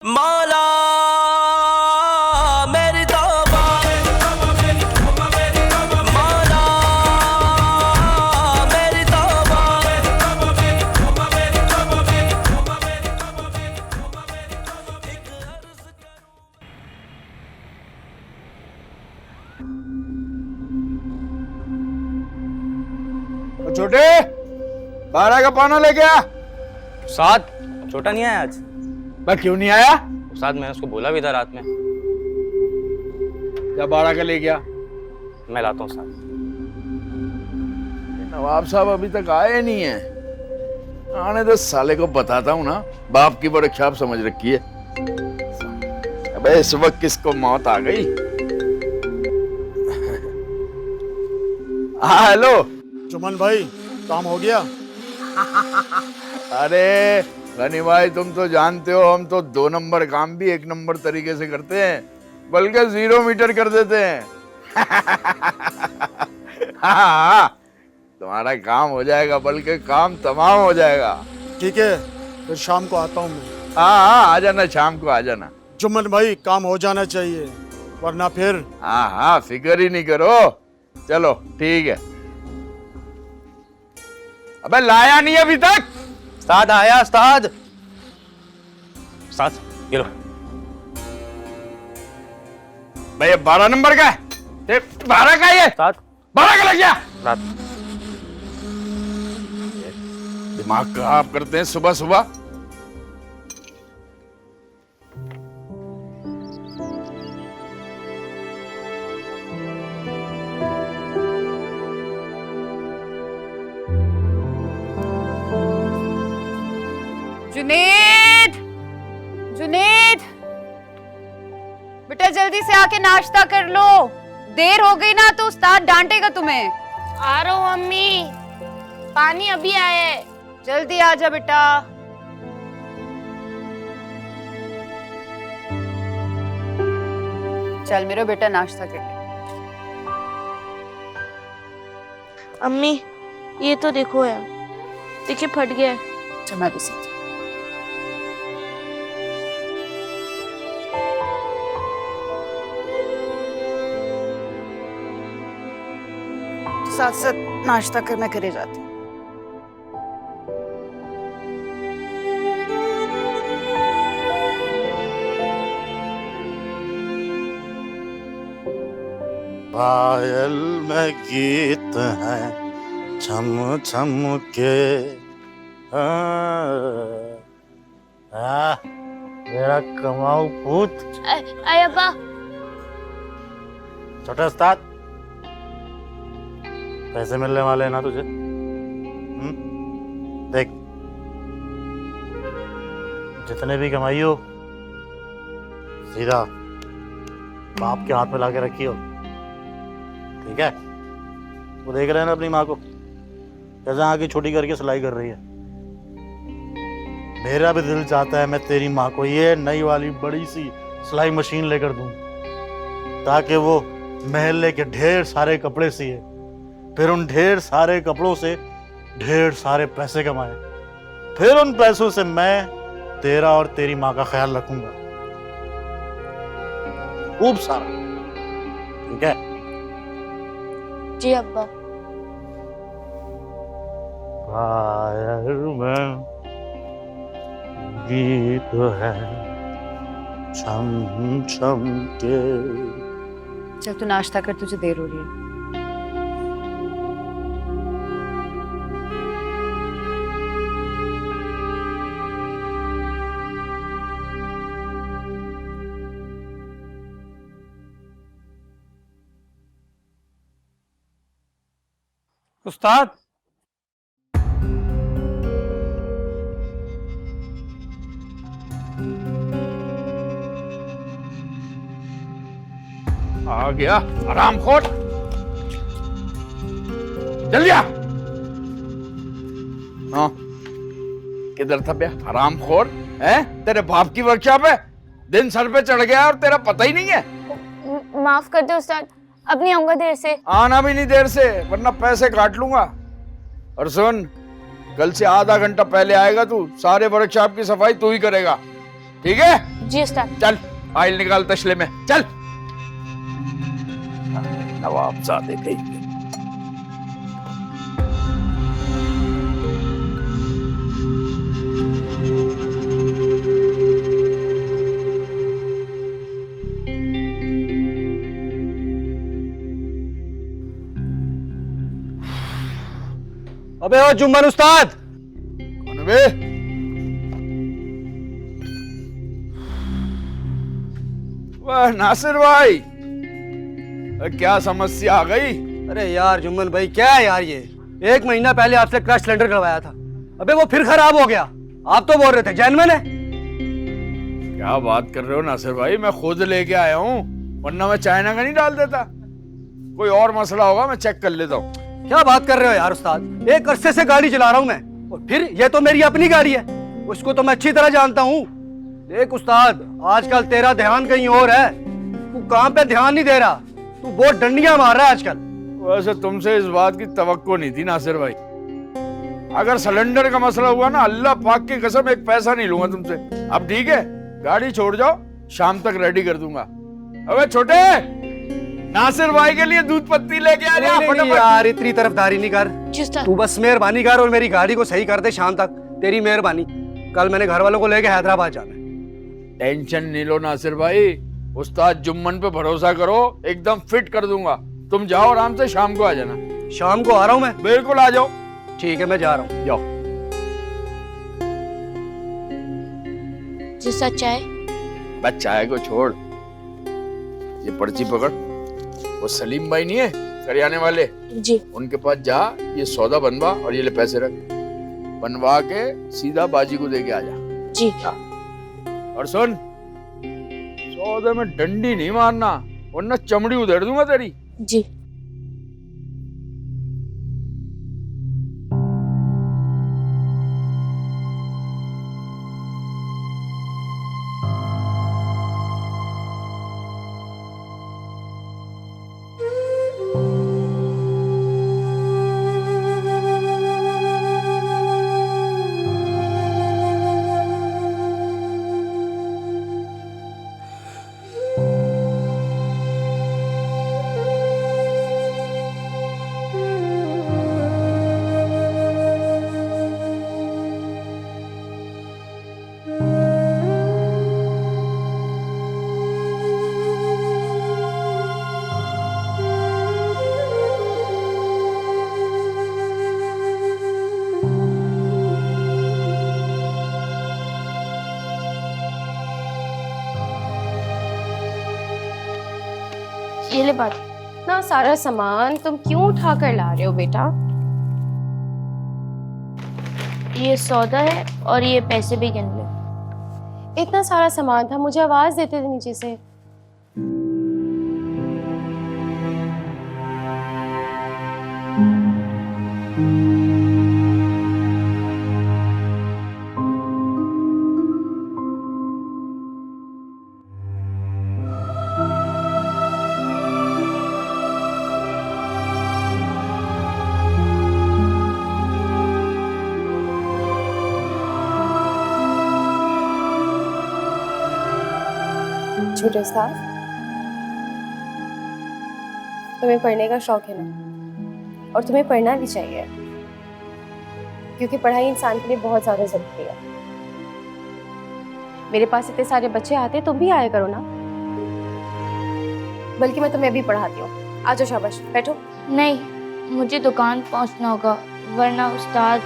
मौला मेरी तौबा, मौला मेरी तौबा। छोटे 12 का पाना लेके आ। उस्ताद छोटा नहीं आया आज। मैं क्यों नहीं आया? उस्ताद मैंने उसको बोला भी था रात में। क्या 12 का ले गया? मैं लाता हूँ उस्ताद। नवाब साहब अभी तक आए नहीं है। आने तो साले को बताता हूँ ना, बाप की बड़ी ख्याप समझ रखी है। अबे इस वक्त किसको मौत आ गई। हाँ हेलो जुम्मन भाई, काम हो गया? अरे गनी भाई, तुम तो जानते हो हम तो 2 नंबर काम भी 1 नंबर तरीके से करते हैं, बल्कि 0 मीटर कर देते हैं। हाँ, तुम्हारा काम हो जाएगा, बल्कि काम तमाम हो जाएगा। ठीक है, फिर शाम को आता हूँ मैं। हाँ आ जाना, शाम को आ जाना। जुम्मन भाई, काम हो जाना चाहिए, वरना फिर। हाँ फिक्र ही नहीं करो। चलो ठीक है। अबे लाया नहीं अभी तक? उस्ताद आया उस्ताद। उस्ताद ये लो। भाई 12 नंबर का है? 12 का ये? उस्ताद 12 का लग गया। रात दिमाग खराब करते हैं सुबह सुबह। जुनेद, जुनेद, बेटा जल्दी से आके नाश्ता कर लो। देर हो गई ना तो उस्ताद डांटेगा तुम्हें। आ रहा हूँ अम्मी, पानी अभी आया है। जल्दी आ जा बेटा। चल मेरा बेटा नाश्ता कर ले। अम्मी ये तो देखो यार, देखिए फट गया है। अच्छा मैं भी सीखती हूँ। साथ साथ नाश्ता कर, मैं करे जाती हूँ। पायल में गीत है छम छम के। मेरा कमाऊ पूत। अरे अब्बा, छोटा उस्ताद, पैसे मिलने वाले हैं ना तुझे? देख, जितने भी कमाई हो सीधा बाप के हाथ में लाके रखी हो, ठीक है? वो देख रहे हैं ना अपनी माँ को कैसे आगे छोटी करके सिलाई कर रही है। मेरा भी दिल चाहता है मैं तेरी माँ को ये नई वाली बड़ी सी सिलाई मशीन लेकर दूं, ताकि वो महल्ले के ढेर सारे कपड़े सिए, फिर उन ढेर सारे कपड़ों से ढेर सारे पैसे कमाए, फिर उन पैसों से मैं तेरा और तेरी माँ का ख्याल रखूंगा, खूब सारा, ठीक है? जी अब्बा। पायल में गीत है छम छम के। चल तू नाश्ता कर, तुझे देर हो रही है। उस्ताद आ गया हरामखोर, जल्दी आ। हाँ किधर था बे हरामखोर? है तेरे बाप की वर्कशॉप है, दिन सर पे चढ़ गया और तेरा पता ही नहीं है। माफ कर दो उस्ताद, अब नहीं आऊंगा देर से। आना भी नहीं देर से, वरना पैसे काट लूंगा। और सुन, कल से आधा घंटा पहले आएगा तू, सारे वर्कशॉप की सफाई तू ही करेगा, ठीक है? जी उस्ताद। चल आयल निकाल तशले में, चल। नवाब सादे कहीं। अबे ओ जुम्मन उस्ताद, कौन बे? वाह नासिर भाई, क्या समस्या आ गई? अरे यार जुम्मन भाई, क्या है यार ये? 1 महीना पहले आपसे क्रश सिलेंडर करवाया था, अबे वो फिर खराब हो गया। आप तो बोल रहे थे जेन्युइन है। क्या बात कर रहे हो नासिर भाई, मैं खुद लेके आया हूँ, वरना मैं चाइना का नहीं डाल देता। कोई और मसला होगा, मैं चेक कर लेता हूँ। क्या बात कर रहे हो यार उस्ताद, 1 अरसे से गाड़ी चला रहा हूँ मैं, और फिर ये तो मेरी अपनी गाड़ी है, उसको तो मैं अच्छी तरह जानता हूँ। देख उस्ताद, आजकल तेरा ध्यान कहीं और है, तू काम पे ध्यान नहीं दे रहा, तू बहुत डंडियां मार रहा है आजकल। वैसे तुमसे इस बात की तवक्को नहीं थी नासिर भाई। अगर सिलेंडर का मसला हुआ ना, अल्लाह पाक की कसम 1 पैसा नहीं लूंगा तुमसे। अब ठीक है, गाड़ी छोड़ जाओ, शाम तक रेडी कर दूंगा। अबे छोटे, नासिर भाई के लिए दूध पत्ती लेके आ जा नहीं फटाफट। यार, इतनी तरफदारी नहीं कर, जी उस्ताद। तू बस मेहरबानी कर और मेरी गाड़ी को सही कर दे शाम तक, तेरी मेहरबानी। कल मैंने घर वालों को लेके हैदराबाद जाना है। टेंशन नहीं लो नासिर भाई, उस्ताद जुम्मन पे भरोसा करो, एकदम फिट कर दूंगा। तुम जाओ आराम से, शाम को आ जाना। शाम को आ रहा हूँ मैं। बिल्कुल आ जाओ। ठीक है, मैं जा रहा हूँ। जाओ। जी उस्ताद, चाय? बस चाय को छोड़, ये पर्ची पकड़। वो सलीम भाई नहीं है करियाने वाले, जी। उनके पास जा, ये सौदा बनवा और ये ले पैसे रख, बनवा के सीधा बाजी को दे के आ जा। जी। और सुन, सौदे में डंडी नहीं मारना, वरना चमड़ी उधेड़ दूंगा तेरी। जी। ये ले बात। इतना सारा सामान तुम क्यों उठा कर ला रहे हो बेटा? ये सौदा है और ये पैसे भी गिन लो। इतना सारा सामान था, मुझे आवाज देते थे नीचे से। छोटे साहब, तुम्हें पढ़ने का शौक है ना, और तुम्हें पढ़ना भी चाहिए, क्योंकि पढ़ाई इंसान के लिए बहुत ज्यादा जरूरी है। मेरे पास इतने सारे बच्चे आते, तुम भी आया करो ना, बल्कि मैं तुम्हें अभी पढ़ाती हूँ। आ जाओ, शाबाश, बैठो। नहीं, मुझे दुकान पहुंचना होगा, वरना उस्ताद।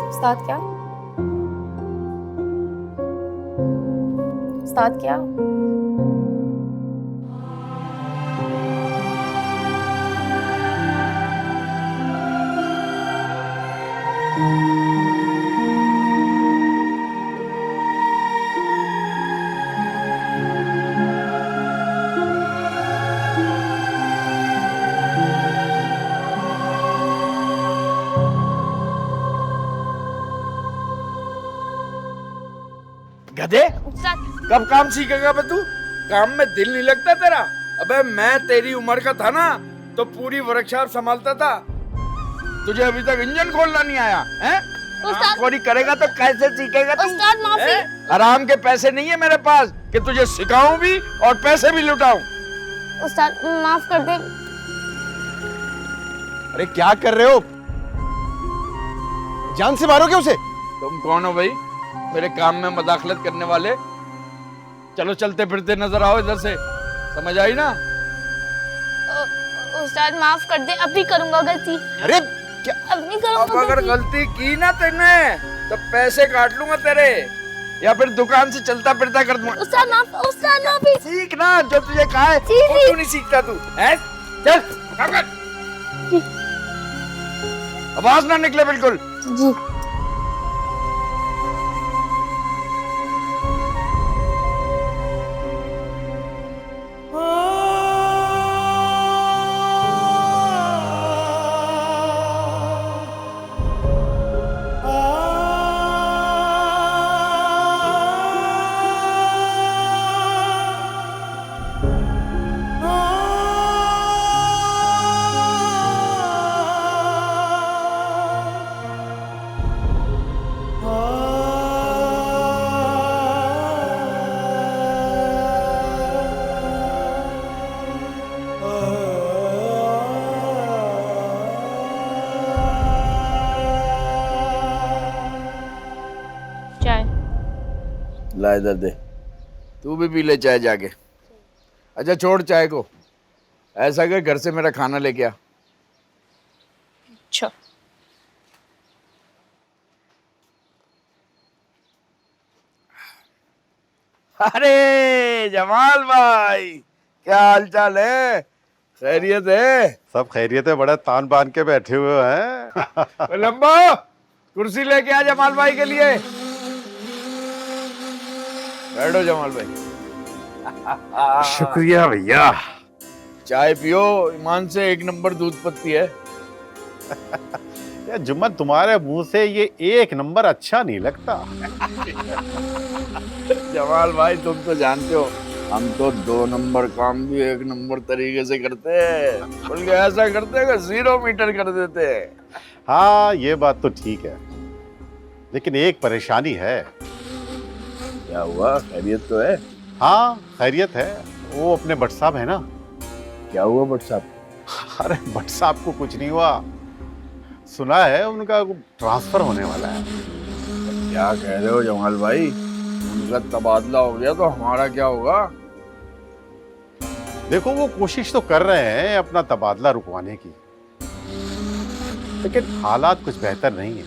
उस्ताद क्या? उस्ताद क्या? गधे, कब काम सीखेगा बे तू? काम में दिल नहीं लगता तेरा? अबे मैं तेरी उम्र का था ना, तो पूरी वर्कशॉप संभालता था। तुझे अभी तक इंजन खोलना नहीं आया है? उस्ताद, चोरी करेगा तो कैसे सीखेगा तू? उस्ताद माफी, हराम के पैसे नहीं है मेरे पास कि तुझे सिखाऊं भी और पैसे भी लुटाऊं। उस्ताद माफ कर दे। अरे क्या कर रहे हो? जान से मारोगे उसे? तुम कौन हो भाई मेरे काम में मदाखलत करने वाले? चलो चलते फिरते नजर आओ इधर से, समझ आई ना? उस्ताद माफ कर दे, अब भी करूंगा गलती। अरे क्या? अब नहीं करूंगा अब अगर गलती की ना तूने तो पैसे काट लूंगा तेरे, या फिर दुकान से चलता फिरता कर दूंगा। उस्ताद माफ ही। सीख ना, जो तुझे कहा है जी, वो जी। क्यों नहीं सीखता तू? हैं? चल काम कर। आवाज ना निकले बिल्कुल। जी। चाय। ला इधर दे, तू भी पी ले चाय जाके। अच्छा छोड़ चाय को, ऐसा कर घर से मेरा खाना लेके आ। अच्छा। अरे जमाल भाई, क्या हाल चाल है? खैरियत है? सब खैरियत है, बड़ा तान बांध के बैठे हुए हैं। लंबो कुर्सी लेके आ जमाल भाई के लिए। बैठो जमाल भाई। शुक्रिया भैया। चाय पियो, ईमान से एक नंबर दूध पत्ती है। यार जुम्मन, तुम्हारे मुंह से ये एक नंबर अच्छा नहीं लगता। जमाल भाई तुम तो जानते हो हम तो 2 नंबर काम भी 1 नंबर तरीके से करते हैं, बल्कि ऐसा करते हैं कि 0 मीटर कर देते हैं। हाँ ये बात तो ठीक है, लेकिन एक परेशानी है। क्या हुआ? खैरियत तो है? हाँ खैरियत है। वो अपने भट्ट साहब है ना। क्या हुआ भट्ट साहब? अरे भट्ट साहब को कुछ नहीं हुआ, सुना है उनका ट्रांसफर होने वाला है। क्या कह रहे हो जमाल भाई? उनका तबादला हो गया तो हमारा क्या होगा? देखो वो कोशिश तो कर रहे हैं अपना तबादला रुकवाने की, लेकिन हालात कुछ बेहतर नहीं है।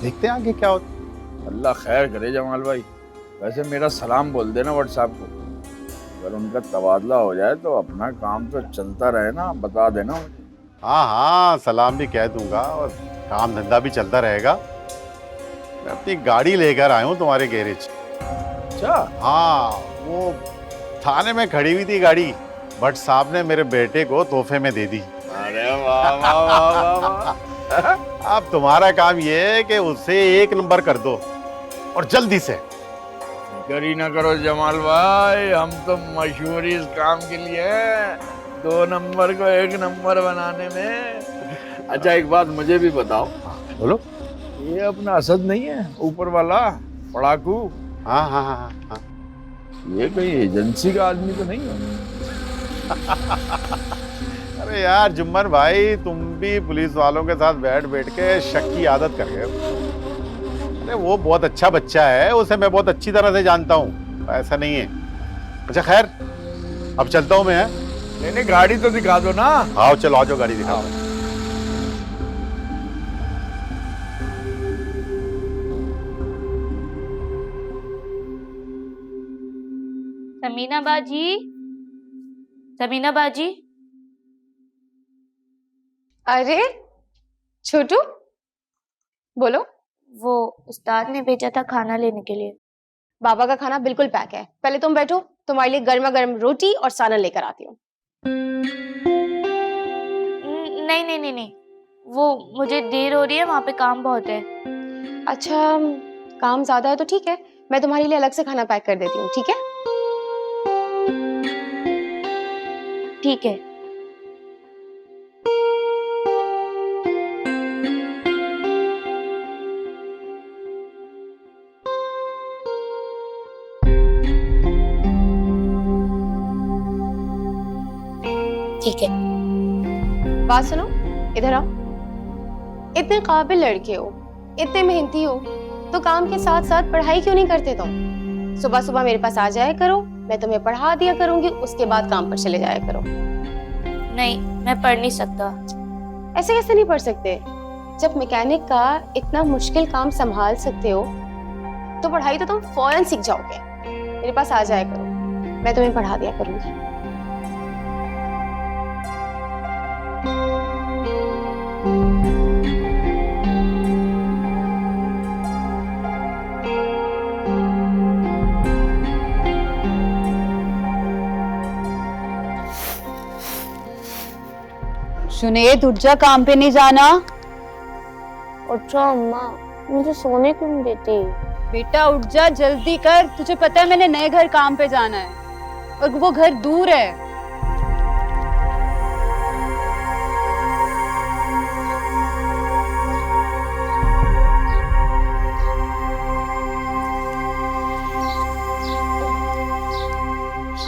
देखते हैं आगे क्या होता। अल्लाह खैर करे जमाल भाई। वैसे मेरा सलाम बोल देना भट्ट साहब को, अगर उनका तबादला हो जाए तो अपना काम तो चलता रहे ना, बता देना मुझे। हाँ हाँ सलाम भी कह दूंगा और काम धंधा भी चलता रहेगा। मैं अपनी गाड़ी लेकर आया हूँ तुम्हारे गैरेज। अच्छा हाँ वो थाने में खड़ी हुई थी गाड़ी, भट्ट साहब ने मेरे बेटे को तोहफे में दे दी। अरे वाह वाह वाह वाह वाह। अब तुम्हारा काम ये है कि उसे 1 नंबर कर दो और जल्दी से। फिक्र ही ना करो जमाल भाई, हम तो मशहूर इस काम के लिए हैं, 2 नंबर को 1 नंबर बनाने में। अच्छा एक बात मुझे भी बताओ, बोलो। ये अपना असद नहीं है ऊपर वाला पड़ाकू? हाँ हाँ हाँ हाँ। ये कोई एजेंसी का आदमी तो नहीं है? अरे यार जुम्मन भाई, तुम भी पुलिस वालों के साथ बैठ बैठ के शक की आदत कर गए हो। अरे वो बहुत अच्छा बच्चा है, उसे मैं बहुत अच्छी तरह से जानता हूँ, ऐसा नहीं है। अच्छा खैर अब चलता हूँ मैं। नहीं नहीं गाड़ी तो दिखा दो ना। आओ चलो, आ जाओ गाड़ी दिखाओ। समीना बाजी, समीना बाजी। अरे छोटू, बोलो। वो उस्ताद ने भेजा था खाना लेने के लिए। बाबा का खाना बिल्कुल पैक है, पहले तुम बैठो, तुम्हारे लिए गर्मा गर्म रोटी और सालन लेकर आती हूँ। नहीं नहीं नहीं नहीं, वो मुझे देर हो रही है, वहां पे काम बहुत है। अच्छा काम ज्यादा है तो ठीक है, मैं तुम्हारे लिए अलग से खाना पैक कर देती हूँ, ठीक है? ठीक है। ठीक है। बात सुनो, इधर आओ। इतने काबिल लड़के हो, इतने मेहनती हो, तो काम के साथ साथ पढ़ाई क्यों नहीं करते तुम? सुबह सुबह मेरे पास आ जाया करो, मैं तुम्हें पढ़ा दिया करूंगी, उसके बाद काम पर चले जाया करो। नहीं, मैं पढ़ नहीं सकता। ऐसे कैसे नहीं पढ़ सकते? जब मैकेनिक का इतना मुश्किल काम संभाल सकते हो तो पढ़ाई तो तुम फौरन सीख जाओगे। मेरे पास आ जाया करो, मैं तुम्हें पढ़ा दिया करूंगी। जुनैद उठ जा, काम पे नहीं जाना। अच्छा अम्मा, मुझे सोने क्यों नहीं देती? बेटा उठ जा, जल्दी कर। तुझे पता है मैंने नए घर काम पे जाना है और वो घर दूर है।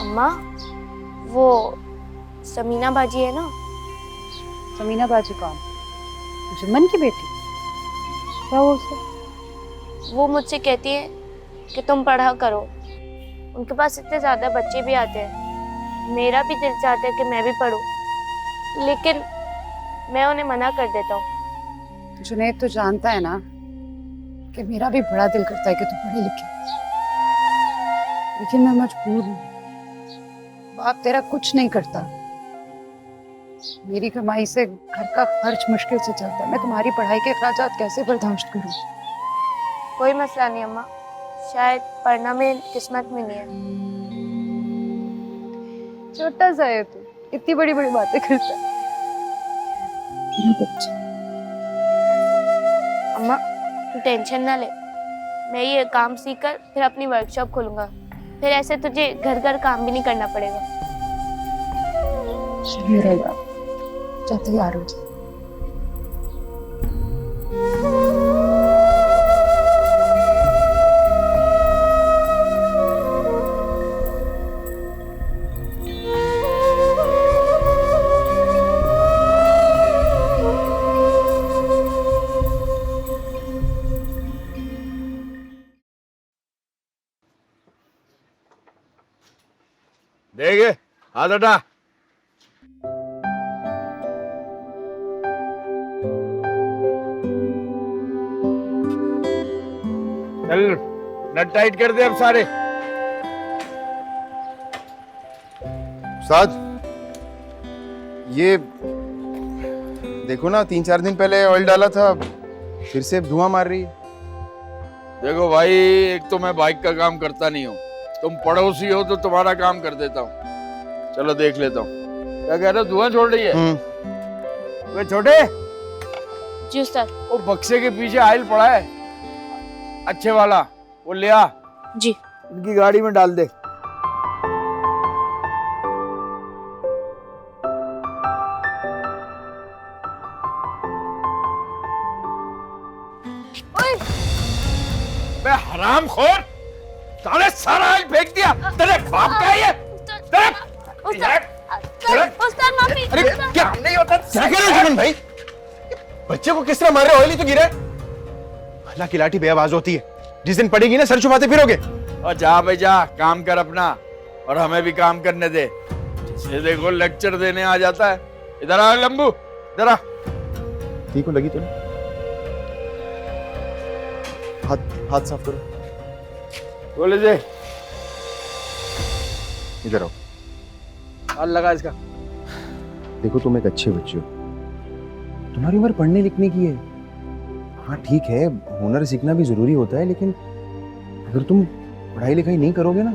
अम्मा, वो समीना बाजी है ना? समीना बाजी कौन? जुम्मन की बेटी? क्या हुआ उसे? वो मुझसे कहती है कि तुम पढ़ा करो। उनके पास इतने ज्यादा बच्चे भी आते हैं, मेरा भी दिल चाहता है कि मैं भी पढूं, लेकिन मैं उन्हें मना कर देता हूँ। जुनैद तो जानता है ना कि मेरा भी बड़ा दिल करता है कि तू पढ़े लिखे, लेकिन मैं मजबूर हूँ। बाप तेरा कुछ नहीं करता, मेरी कमाई से घर का खर्च मुश्किल से चलता है। मैं तुम्हारी पढ़ाई के अखराजात कैसे बर्दाश्त करूँ? कोई मसला नहीं अम्मा, शायद पढ़ना मेरी किस्मत में नहीं है। छोटा सा है तू, इतनी बड़ी बड़ी बातें करता है। अम्मा तू टेंशन ना ले, मैं ये काम सीखकर फिर अपनी वर्कशॉप खोलूंगा, फिर ऐसे तुझे घर घर काम भी नहीं करना पड़ेगा। सही रहेगा, जा तैयार हो जा। देखे हाथ हटा। चल नट टाइट कर दे अब सारे। उस्ताद, ये देखो ना, 3-4 दिन पहले ऑयल डाला था, फिर से धुआं मार रही है। देखो भाई, एक तो मैं बाइक का काम करता नहीं हूँ, तुम पड़ोसी हो तो तुम्हारा काम कर देता हूँ। चलो देख लेता हूँ। क्या कह रहे हो, धुआं छोड़ रही है? वे छोटे, जी उस्ताद। वो बक्से के पीछे आयल पड़ा है अच्छे वाला, वो ले आ। जी। इनकी गाड़ी में डाल दे। बे हरामखोर, साले सारा आयल फेंक दिया। तेरे बाप का है ये? उस्ताद माफी। अरे क्या नहीं होता? क्या कह रहे हो जुम्मन भाई? बच्चे को किस तरह मार रहे हो? ऑयल ही तो गिरा है। अल्लाह की लाठी बेआवाज होती है, जिस दिन पड़ेगी ना सर छुपाते फिरोगे। और जा भाई जा, काम कर अपना और हमें भी काम करने दे। जिसे देखो लेक्चर देने आ जाता है। इधर आ लंबू, इधर आ। ठीक हो लगी तो? हाथ साफ करो। बोले दे। इधर आओ। हाथ लगा इसका। देखो तुम एक अच्छे बच्चे हो, तुम्हारी उम्र पढ़ने लिखने की है। हाँ ठीक है, हुनर सीखना भी जरूरी होता है, लेकिन अगर तुम पढ़ाई लिखाई नहीं करोगे ना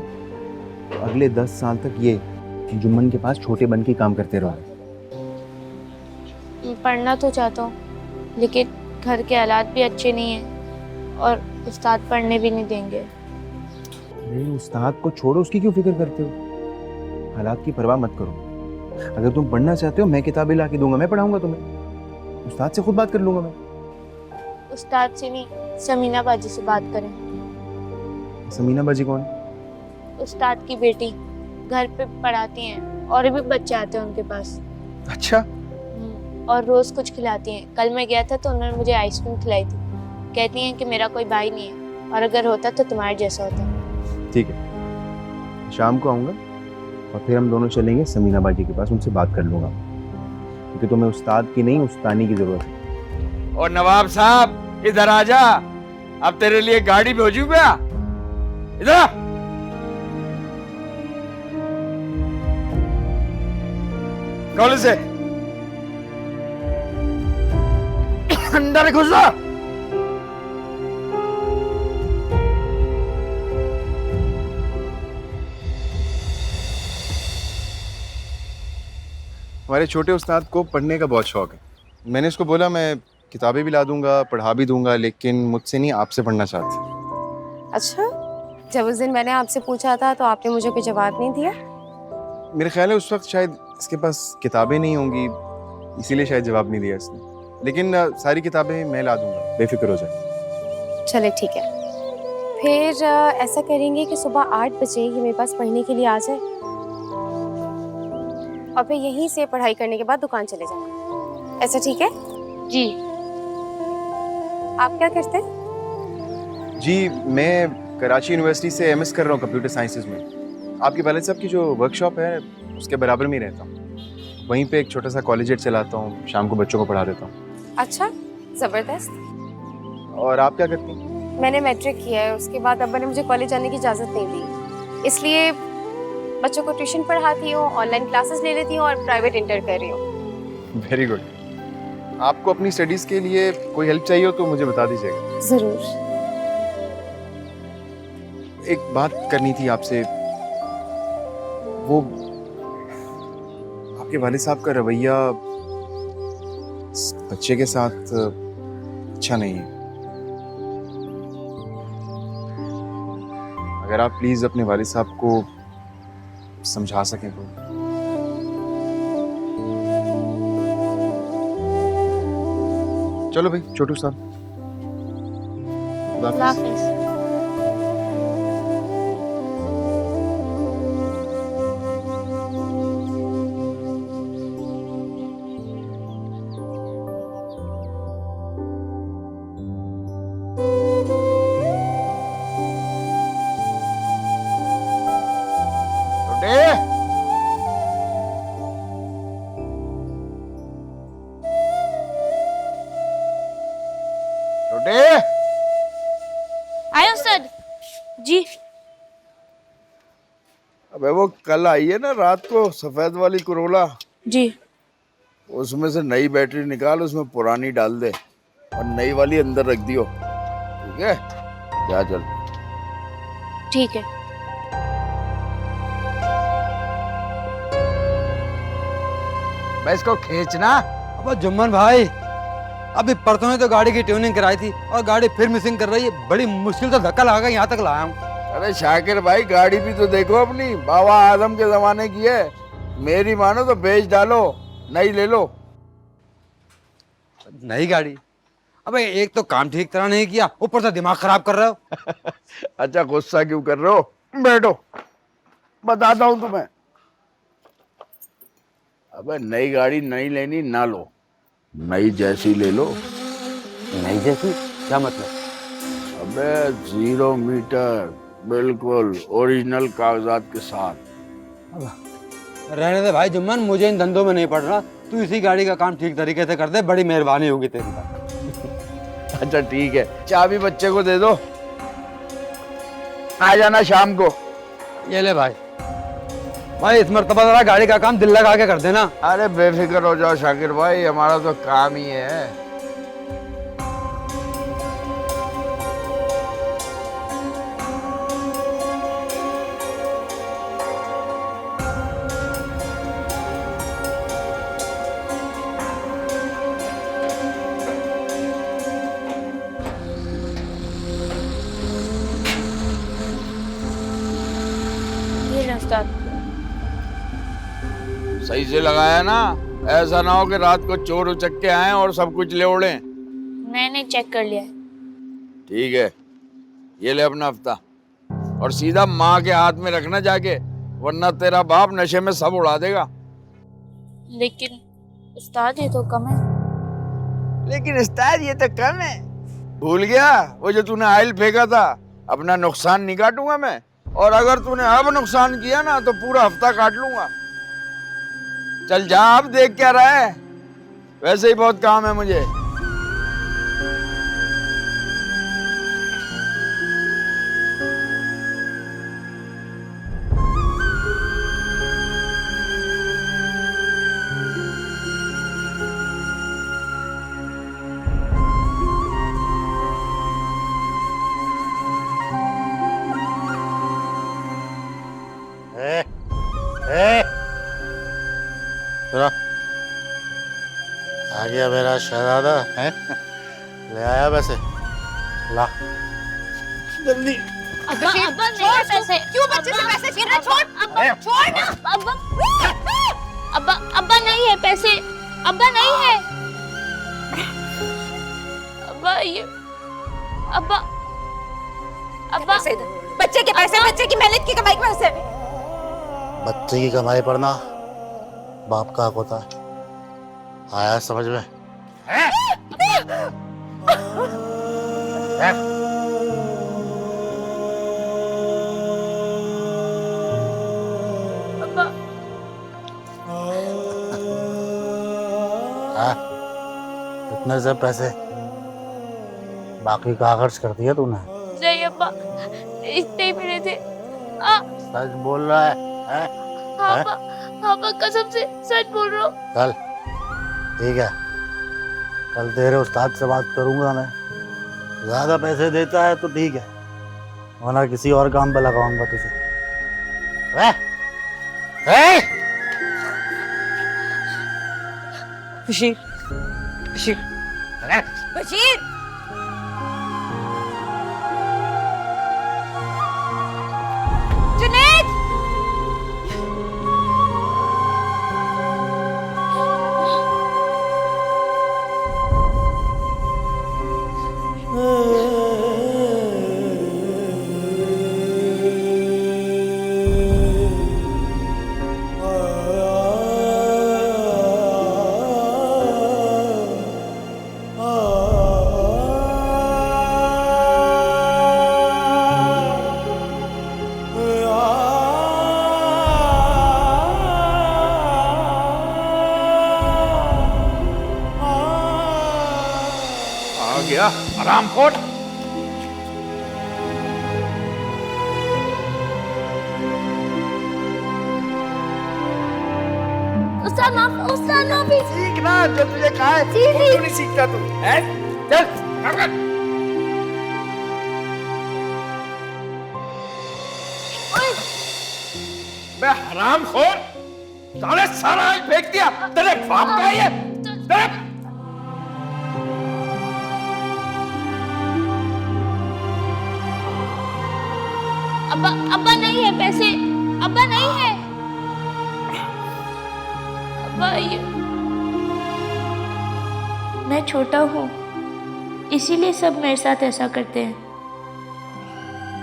तो अगले 10 साल तक ये जुम्मन के पास छोटे बन के काम करते रहोगे। पढ़ना तो चाहता हूँ, लेकिन घर के हालात भी अच्छे नहीं हैं और उस्ताद पढ़ने भी नहीं देंगे। अरे उस्ताद को छोड़ो, उसकी क्यों फिक्र करते हो? हालात की परवाह मत करो। अगर तुम पढ़ना चाहते हो, मैं किताबें ला के दूंगा, मैं पढ़ाऊंगा तुम्हें। उस्ताद से खुद बात कर लूंगा मैं। उस्ताद से नहीं, समीना बाजी से बात करें। समीना बाजी कौन? उस्ताद की बेटी, घर पे पढ़ाती हैं और भी बच्चे आते हैं उनके पास। अच्छा, और रोज कुछ खिलाती हैं। कल मैं गया था तो उन्होंने मुझे आइसक्रीम खिलाई थी। कहती हैं कि मेरा कोई भाई नहीं है और अगर होता तो तुम्हारे जैसा होता। ठीक है, शाम को आऊँगा और फिर हम दोनों चलेंगे समीना बाजी के पास, उनसे बात कर लूँगा, क्योंकि तुम्हें उस्ताद की नहीं उस्तानी की जरूरत है। और नवाब साहब इधर आ जा, अब तेरे लिए गाड़ी भेजू क्या? इधर आ। कॉलेज से अंदर घुस जा। हमारे छोटे उस्ताद को पढ़ने का बहुत शौक है। मैंने इसको बोला मैं किताबें भी ला दूंगा, पढ़ा भी दूंगा, लेकिन मुझसे नहीं, आपसे पढ़ना चाहते। अच्छा, जब उस दिन मैंने आपसे पूछा था तो आपने मुझे कोई जवाब नहीं दिया? मेरे ख्याल है उस वक्त शायद इसके पास किताबें नहीं होंगी, इसीलिए शायद जवाब नहीं दिया इसने। लेकिन सारी किताबें मैं ला दूंगा, बेफिक्र हो जाए। चले ठीक है, फिर ऐसा करेंगे कि सुबह 8 बजे ये मेरे पास पढ़ने के लिए आ जाए और फिर यहीं से पढ़ाई करने के बाद दुकान चले जाना। ऐसा ठीक है? जी। आप क्या करते हैं? जी, मैं कराची यूनिवर्सिटी से एमएस कर रहा हूँ कंप्यूटर साइंसेज में। आपके वालिद साहब की जो वर्कशॉप है उसके बराबर में ही रहता हूँ। वहीं पे एक छोटा सा कॉलेज चलाता हूँ, शाम को बच्चों को पढ़ा देता हूँ। अच्छा, जबरदस्त। और आप क्या करती हैं? मैंने मैट्रिक किया है, उसके बाद अब्बा ने मुझे कॉलेज जाने की इजाज़त नहीं दी, इसलिए बच्चों को ट्यूशन पढ़ाती हूँ, ऑनलाइन क्लासेस ले लेती हूँ और प्राइवेट इंटर कर रही हूँ। Very good. आपको अपनी स्टडीज के लिए कोई हेल्प चाहिए हो तो मुझे बता दीजिएगा। जरूर। एक बात करनी थी आपसे, वो आपके वालिद साहब का रवैया इस बच्चे के साथ अच्छा नहीं है। अगर आप प्लीज अपने वालिद साहब को समझा सकें तो। चलो भाई छोटू साहब, खुदा अल्लाह हाफिज़। हाफिज़। छोटे आए उस्ताद जी। अबे वो कल आई है ना रात को सफेद वाली कोरोला, जी। उसमें से नई बैटरी निकाल, उसमें पुरानी डाल दे और नई वाली अंदर रख दियो, ठीक है? जा चल। ठीक है। मैं इसको खींचना। अब जुम्मन भाई, अभी परसों ने तो गाड़ी की ट्यूनिंग कराई थी और गाड़ी फिर मिसिंग कर रही है। बड़ी मुश्किल से धक्का लगा यहाँ तक लाया हूँ। अरे शाकिर भाई, गाड़ी भी तो देखो अपनी, बाबा आदम के जमाने की है। मेरी मानो तो बेच डालो, नई ले लो। नई गाड़ी? अबे एक तो काम ठीक तरह नहीं किया, ऊपर से दिमाग खराब कर रहे हो। अच्छा गुस्सा क्यों कर रहे हो? बैठो, बताता हूँ तुम्हें। अबे नई गाड़ी नहीं लेनी ना लो, नई जैसी ले लो। नई जैसी? क्या मतलब? अबे 0 मीटर, बिल्कुल ओरिजिनल कागजात के साथ। रहने दे भाई जुम्मन, मुझे इन धंधों में नहीं पड़ना। तू इसी गाड़ी का काम ठीक तरीके से कर दे, बड़ी मेहरबानी होगी तेरी। अच्छा ठीक है, चाबी बच्चे को दे दो, आ जाना शाम को। ये ले भाई। भाई इस मर्तबा जरा गाड़ी का काम दिल लगा के कर देना। अरे बेफिक्र हो जाओ शाकिर भाई, हमारा तो काम ही है। ये लो उस्ताद। सही से लगाया ना, ऐसा ना हो कि रात को चोर उचक के आए और सब कुछ ले उड़े। मैंने चेक कर लिया है। ठीक है, ये ले अपना हफ्ता और सीधा माँ के हाथ में रखना जाके, वरना तेरा बाप नशे में सब उड़ा देगा। लेकिन उस्ताद ये तो कम है। लेकिन उस्ताद ये तो कम है। भूल गया वो जो तूने आयल फेंका था? अपना नुकसान नहीं काटूंगा मैं, और अगर तूने अब नुकसान किया ना तो पूरा हफ्ता काट लूंगा। चल जा, अब देख क्या रहा है, वैसे ही बहुत काम है मुझे। सुनो, आ गया मेरा शहजादा है। ले आया वैसे, ला जल्दी। अब्बा नहीं है पैसे। क्यों बच्चे से पैसे छीन रहा? छोड़ अब्बा, छोड़ ना अब्बा। अब्बा अब्बा नहीं है पैसे, अब्बा नहीं है। अब्बा ये अब्बा अब्बा बच्चे के पैसे, बच्चे की मेहनत की कमाई के पैसे। बच्चे की कमाई पर ना बाप का हक होता है, आया समझ में? अब्बा इतने से पैसे बाकी कहाँ खर्च कर दिया तूने? नहीं अब्बा, इतने ही मिले थे। सच बोल रहा है? हाँ अब्बा, हाँ अब्बा कसम से सच बोल रहा हूँ। चल ठीक है, कल तेरे उस्ताद से बात करूंगा मैं। ज्यादा पैसे देता है तो ठीक है, वरना किसी और काम पे लगाऊंगा तुझे। बशीर, बशीर, बशीर। जुनैद, आ गया हरामखोर। उस्ताद माफी। सीखना जो तुझे कहा है, वो क्यों नहीं सीखता तू? हैं? चल काम कर। बे हरामखोर, साले सारा आग फेंक दिया। तेरे बाप का है ये? तेरे अब्बा अब्बा नहीं है पैसे, अब्बा नहीं है। अब्बा ये मैं छोटा हूँ, इसीलिए सब मेरे साथ ऐसा करते हैं,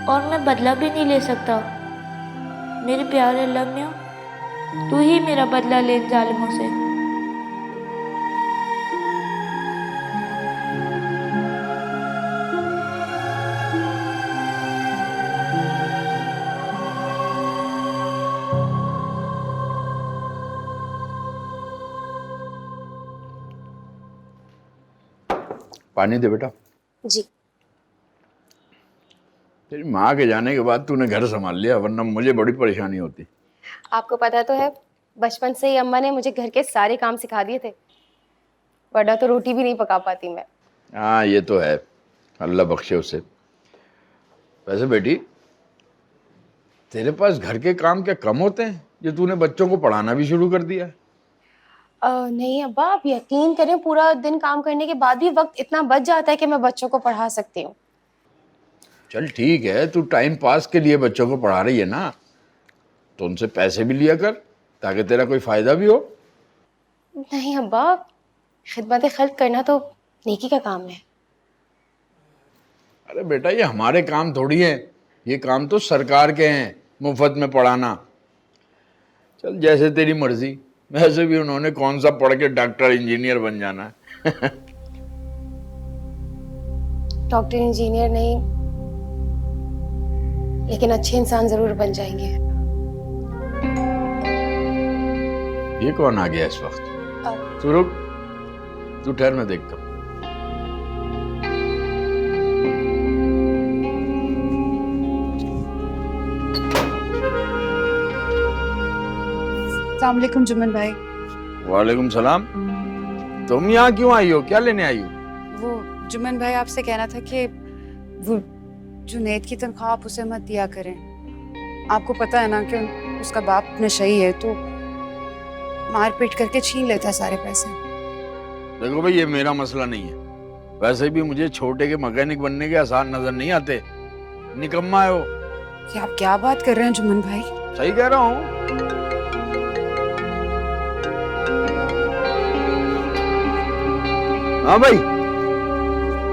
और मैं बदला भी नहीं ले सकता। मेरे प्यारे अल्लाह मियां, तू ही मेरा बदला ले इन जालिमों से। पानी दे बेटा। जी। तेरी माँ के जाने के बाद तूने घर संभाल लिया, वरना मुझे बड़ी परेशानी होती। आपको पता तो है, बचपन से ही अम्मा ने मुझे घर के सारे काम सिखा दिए थे, वरना तो रोटी भी नहीं पका पाती मैं। हाँ ये तो है, अल्लाह बख्शे उसे। वैसे बेटी, तेरे पास घर के काम क्या कम होते हैं जो तूने बच्चों को पढ़ाना भी शुरू कर दिया? नहीं अब्बा, आप यकीन करें, पूरा दिन काम करने के बाद भी वक्त इतना बच जाता है कि मैं बच्चों को पढ़ा सकती हूँ। चल ठीक है, तू टाइम पास के लिए बच्चों को पढ़ा रही है ना, तो उनसे पैसे भी लिया कर ताकि तेरा कोई फायदा भी हो। नहीं अब्बा, खिदमत खल्क करना तो नेकी का काम है। अरे बेटा, ये हमारे काम थोड़ी है, ये काम तो सरकार के हैं, मुफ्त में पढ़ाना। चल जैसे तेरी मर्जी, वैसे भी उन्होंने कौन सा पढ़ के डॉक्टर इंजीनियर बन जाना है। डॉक्टर इंजीनियर नहीं, लेकिन अच्छे इंसान जरूर बन जाएंगे। ये कौन आ गया इस वक्त? तू रुक, तू ठहर, मैं देखता हूँ। अस्सलाम वालेकुम जुम्मन भाई। वालेकुम सलाम। तुम यहाँ क्यों आई हो, क्या लेने आई हो? वो जुम्मन भाई आपसे कहना था कि वो जुनैद की तनख्वाह आप उसे मत दिया करें। आपको पता है ना कि उसका बाप नशई है, तो मारपीट करके छीन लेता है सारे पैसे। देखो भाई, ये मेरा मसला नहीं है। वैसे भी मुझे छोटे के मैकेनिक बनने के आसान नजर नहीं आते। निकम्मा है वो। कि आप क्या बात कर रहे हैं जुम्मन भाई? सही कह रहा हूँ। हाँ भाई,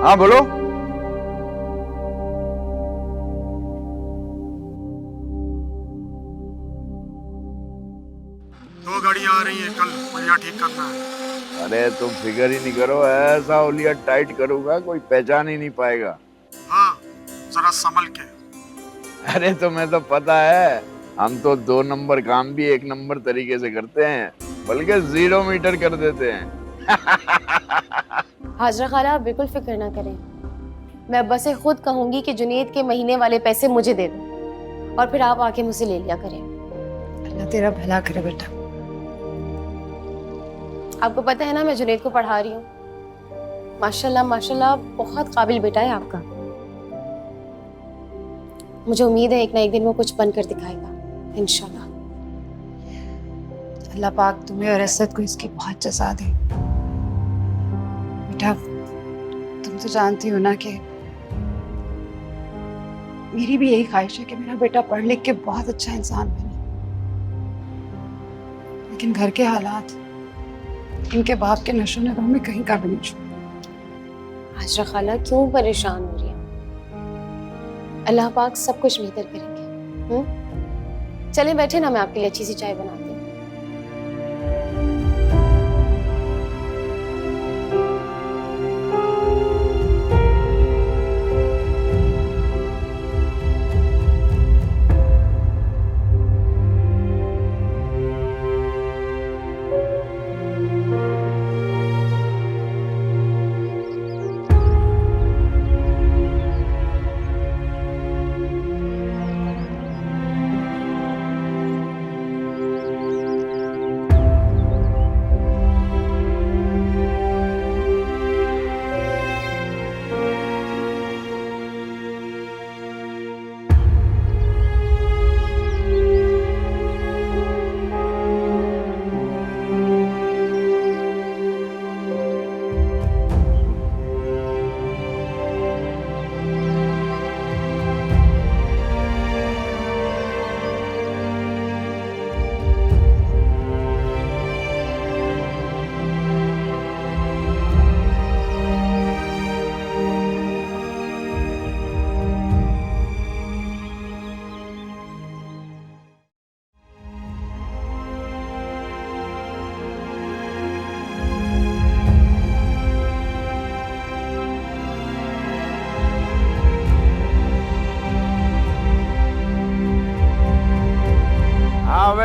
हाँ बोलो। दो गाड़ियां आ रही हैं कल, बढ़िया ठीक करना है। अरे तुम फिक्र ही नहीं करो, ऐसा होलिया टाइट करूंगा कोई पहचान ही नहीं पाएगा। हाँ, जरा संभल के। अरे तुम्हें तो पता है, हम तो 2 नंबर काम भी 1 नंबर तरीके से करते हैं, बल्कि 0 मीटर कर देते हैं। हाजरा खाला, आप बिल्कुल फिक्र ना करें। मैं अब्बा से खुद कहूंगी कि जुनैद के महीने वाले पैसे मुझे दे दो, और फिर आप आके मुझसे ले लिया करें। अल्लाह तेरा भला करे बेटा। आपको पता है ना, मैं जुनैद को पढ़ा रही हूँ। माशाल्लाह माशाल्लाह, बहुत काबिल बेटा है आपका। मुझे उम्मीद है एक ना एक दिन वो कुछ बनकर दिखाएगा, इंशाल्लाह। अल्लाह पाक तुम्हें और असद को इसकी बहुत जज़ा दे। बेटा, तुम तो जानती हो ना कि मेरी भी यही ख्वाहिश है कि मेरा बेटा पढ़ लिख के बहुत अच्छा इंसान बने, लेकिन घर के हालात इनके बाप के नशो नशा में कहीं का भी नहीं छोड़ा। हाजरा खाला, क्यों परेशान हो रही हैं? अल्लाह पाक सब कुछ बेहतर करेंगे। चलें बैठे ना, मैं आपके लिए अच्छी सी चाय बनाती हूँ।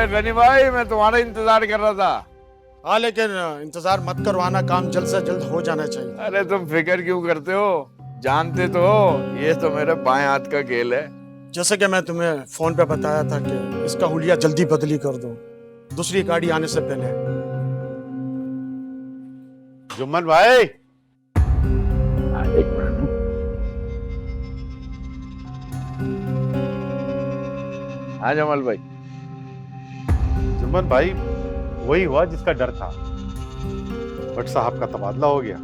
गनी भाई, मैं तुम्हारा इंतजार कर रहा था। हाँ, लेकिन इंतजार मत करवाना, काम जल्द से जल्द हो जाना चाहिए। अरे तुम फिक्र क्यों करते हो, जानते तो हो ये तो मेरे बाएं हाथ का खेल है। जैसे कि मैं तुम्हें फोन पे बताया था कि इसका हुलिया जल्दी बदली कर दो, दूसरी गाड़ी आने से पहले। जुम्मन भाई, एक मिनट। हाँ जमाल भाई। जुम्मन भाई, वही हुआ जिसका डर था। भट्ट साहब का तबादला हो गया,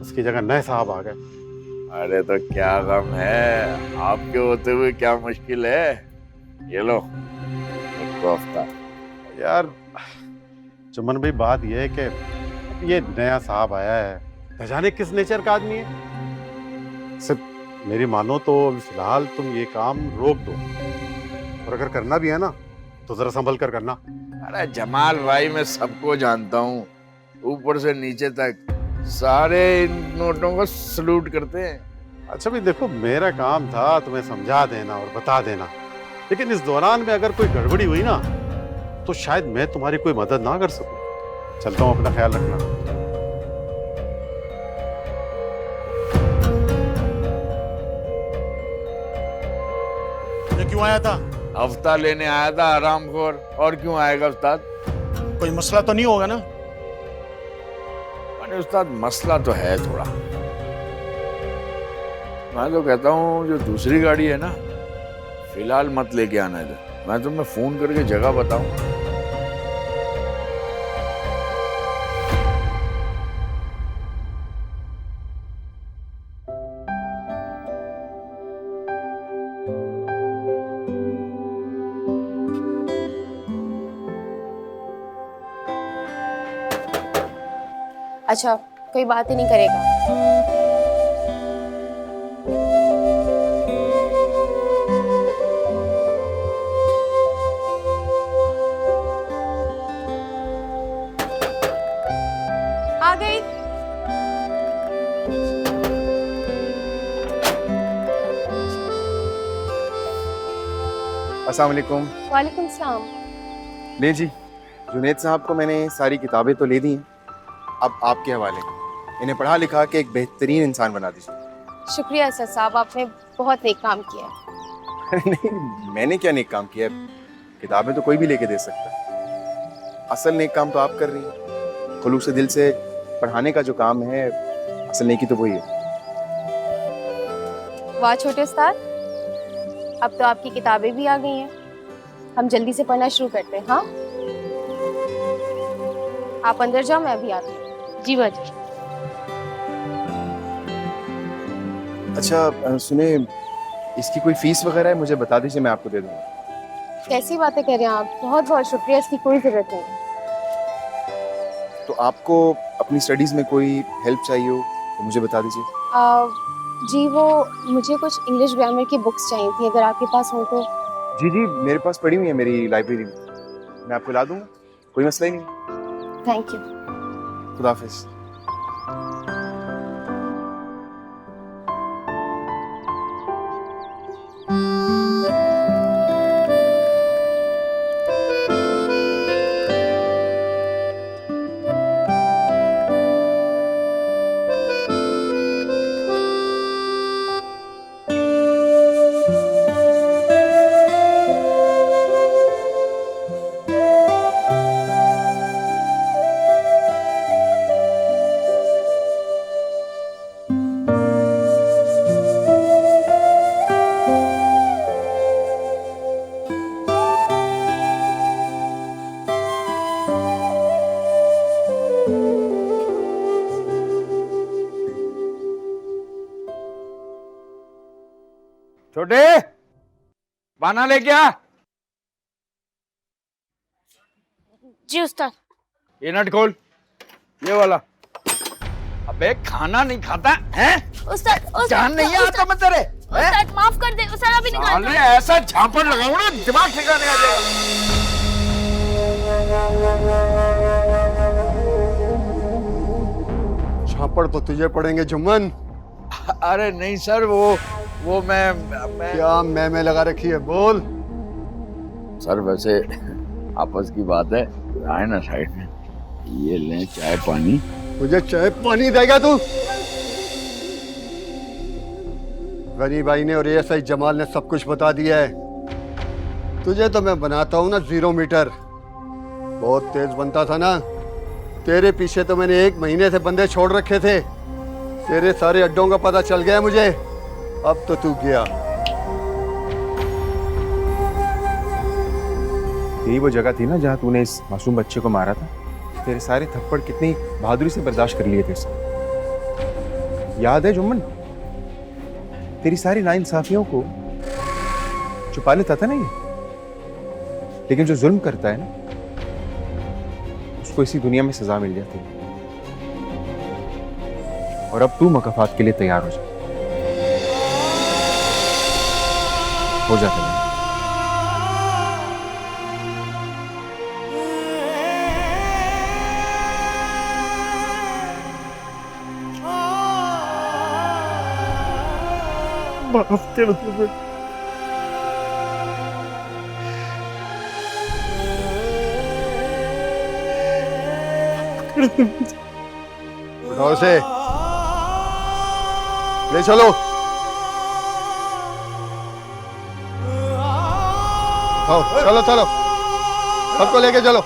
उसकी जगह नए साहब आ गए। अरे तो क्या गम है, आपके होते हुए क्या मुश्किल है। ये लो एक कोफ्ता। यार जुम्मन भाई, बात यह है कि ये नया साहब आया है, न जाने किस नेचर का आदमी है। सिर्फ मेरी मानो तो फिलहाल तुम ये काम रोक दो, और अगर करना भी है ना तो जरा संभल कर करना। अरे जमाल भाई, मैं सबको जानता हूँ, ऊपर से नीचे तक सारे इन नोटों को सलूट करते हैं। अच्छा भी देखो, मेरा काम था तुम्हें समझा देना और बता देना, लेकिन इस दौरान में अगर कोई गड़बड़ी हुई ना तो शायद मैं तुम्हारी कोई मदद ना कर सकूं। चलता हूँ, अपना ख्याल रखना। ये क्यों आया था? हफ्ता लेने आया था हरामखोर, और क्यों आएगा उस्ताद? कोई मसला तो नहीं होगा ना? अरे उस्ताद, मसला तो है थोड़ा। मैं तो कहता हूँ जो दूसरी गाड़ी है ना, फिलहाल मत लेके आना इधर। मैं तुम्हें फोन करके जगह बताऊं। अच्छा, कोई बात ही नहीं करेगा। आ गई। अस्सलाम वालेकुम। वालेकुम सलाम। ले जी, जुनेद साहब को मैंने सारी किताबें तो ले दी हैं, अब आपके हवाले। इन्हें पढ़ा लिखा के एक बेहतरीन इंसान बना दीजिए। शुक्रिया असद साहब, आपने बहुत नेक काम किया है। नहीं, मैंने क्या नेक काम किया है? किताबें तो कोई भी लेके दे सकता है। असल नेक काम तो आप कर रही हैं। खुलूस दिल से पढ़ाने का जो काम है, असल नेकी तो वही है। वाह छोटे उस्ताद, अब तो आपकी किताबें भी आ गई हैं। हम जल्दी से पढ़ना शुरू करते हैं। हाँ, आप अंदर जाओ, मैं अभी आती हूँ। जी बाजी। अच्छा सुने, इसकी कोई फीस वगैरह है? मुझे बता दीजिए, मैं आपको दे दूंगा। कैसी बातें कर रहे हैं आप? बहुत बहुत शुक्रिया, इसकी कोई ज़रूरत नहीं। तो आपको अपनी स्टडीज़ में कोई हेल्प चाहिए हो तो मुझे बता दीजिए। जी, वो मुझे कुछ इंग्लिश ग्रामर की बुक्स चाहिए थी, अगर आपके पास हो तो। जी जी, मेरे पास पड़ी हुई है मेरी लाइब्रेरी में, मैं आपको ला दूंगा, कोई मसला ही नहीं। Thank you. खुदा हाफिज़। छोटे, पाना लेके आ। जी उस्ताद। ये नट खोल, ये वाला। अबे खाना नहीं खाता है? उस्ताद जान नहीं आता मैं तेरे? उस्ताद माफ कर दे उस्ताद, अभी निकाल साले ऐसा झापड़ लगाऊं ना, दिमाग ठिकाने आ जाएगा। झापड़ तो तुझे पड़ेंगे जुम्मन। अरे नहीं सर, वो मैं क्या मैं लगा रखी है, बोल। सर वैसे आपस की बात है, आए ना साइड में। ये लें चाय पानी। मुझे चाय पानी देगा तू? गनी भाई ने और एएसआई जमाल ने सब कुछ बता दिया है। तुझे तो मैं बनाता हूँ ना 0 मीटर। बहुत तेज बनता था ना। तेरे पीछे तो मैंने 1 महीने से बंदे छोड़ रखे थे। तेरे सारे अड्डों का पता चल गया मुझे। अब तो तू गया। यही वो जगह थी ना जहाँ तूने इस मासूम बच्चे को मारा था। तेरे सारे थप्पड़ कितनी बहादुरी से बर्दाश्त कर लिए थे इसने। याद है जुम्मन, तेरी सारी नाइंसाफियों को छुपा लेता था ना ये। लेकिन जो जुल्म करता है ना, उसको इसी दुनिया में सजा मिल जाती है। और अब तू मकाफात के लिए तैयार हो जा। हो जाता है। माफ कर दो बेटा। उठाओ से, ले चलो। आओ, चलो चलो, सबको लेके चलो।